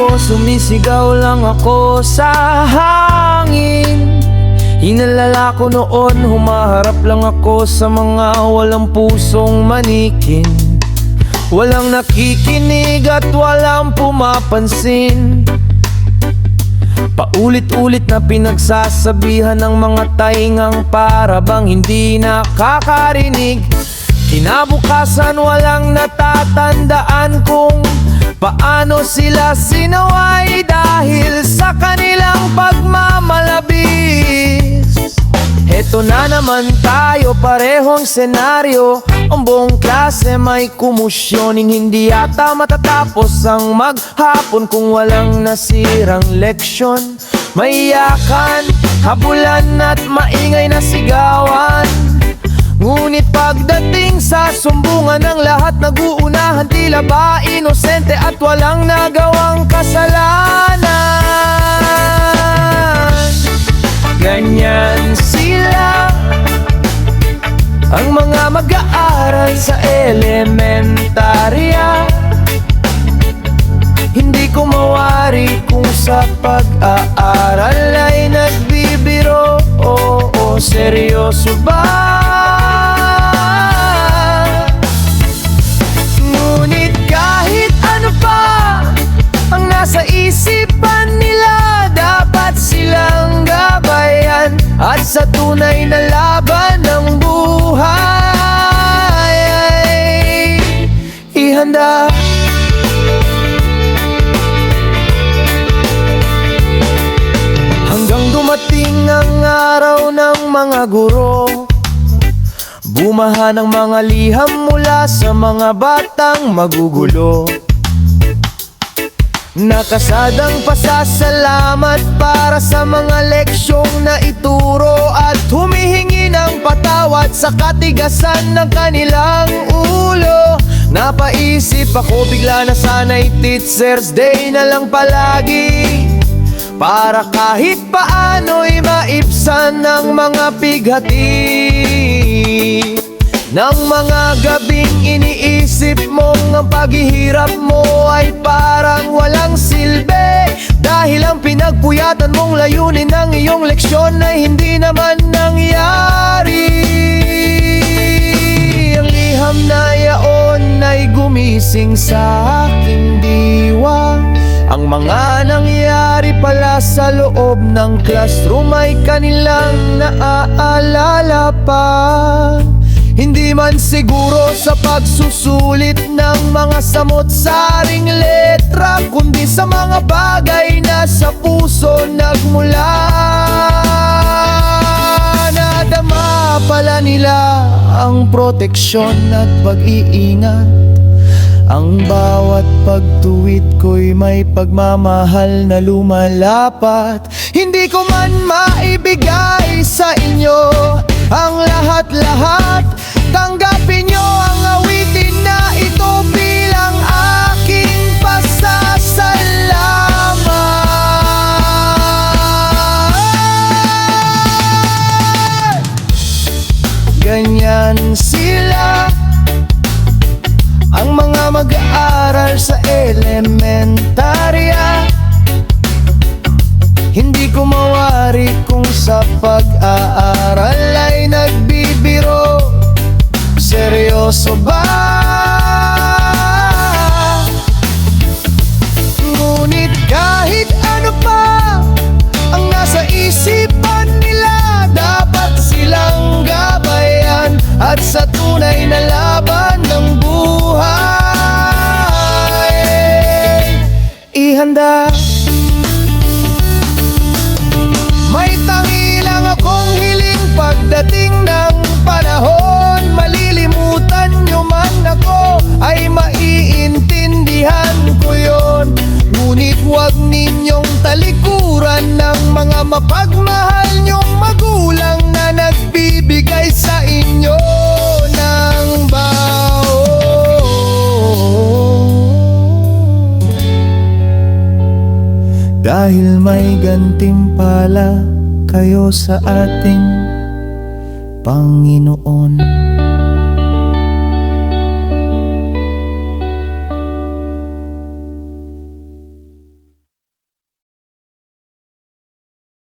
ako, sumisigaw lang ako sa hangin. Inalala ko noon, humaharap lang ako sa mga walang pusong manikin. Walang nakikinig at walang pumapansin. Paulit-ulit na pinagsasabihan ng mga taingang para bang hindi nakakarinig. Kinabukasan walang natatandaan kung paano sila sinaway dahil sa kanilang pagmamalabis. Heto na naman tayo, parehong senaryo. Ang buong klase may kumusyoning hindi yata matatapos ang maghapon kung walang nasirang leksyon. May iyakan, habulan at maingay na sigawan. Ngunit pagdating sa sumbungan ng lahat naguunahan, tila ba inosente at walang nagawang kasalanan. Ganyan sila ang mga mag-aaral sa elementarya. Hindi ko mawari kung sa pag-aaral ay nagbibiro. Oo, seryoso ba? Ngunit kahit ano pa ang nasa isipan nila, dapat silang gabayan at sa tunay na laban ng buhay ay ihanda. Hanggang dumating ang araw ng mga guro, bumaha ng mga liham mula sa mga batang magugulo. Nakasadang pasasalamat para sa mga leksyong na ituro at humihingi ng patawad sa katigasan ng kanilang ulo. Napaisip ako bigla na sana'y Teacher's Day na lang palagi, para kahit paano'y maibsan ng mga pighati ng mga gabing iniisip mong ang paghihirap mo ay parang walang silbi, dahil ang pinagpuyatan mong layunin ng iyong leksyon ay hindi naman nangyari. Ang liham na yaon ay gumising sa aking diwa. Ang mga nangyari pala sa loob ng classroom ay kanilang naaalala pa. Hindi man siguro sa pagsusulit ng mga samot-saring letra, kundi sa mga bagay na sa puso nagmula. Nadama pala nila ang proteksyon at pag-iingat. Ang bawat pagtuwid ko'y may pagmamahal na lumalapat. Hindi ko man maibigay sa inyo ang lahat-lahat. Tanggapin nyo ang awitin na ito bilang aking pasasalamat. Ganyan sila ang mga mag-aaral sa elementarya. Hindi ko mawari kung sa pag-aaral ay nagbibiro. Seryoso ba? Ngunit kahit ano pa ang nasa isipan nila, dapat silang gabayan at sa tunay na laban ng buhay ihanda. May tangi lang akong hiling pagdating ng panahon, malilimutan nyo man ako ay maiintindihan ko yon. Ngunit huwag ninyong talikuran ng mga mapagmahal nyong magulang na nagbibigay sa inyo ng baon. Dahil may gantimpala kayo sa ating Panginoon.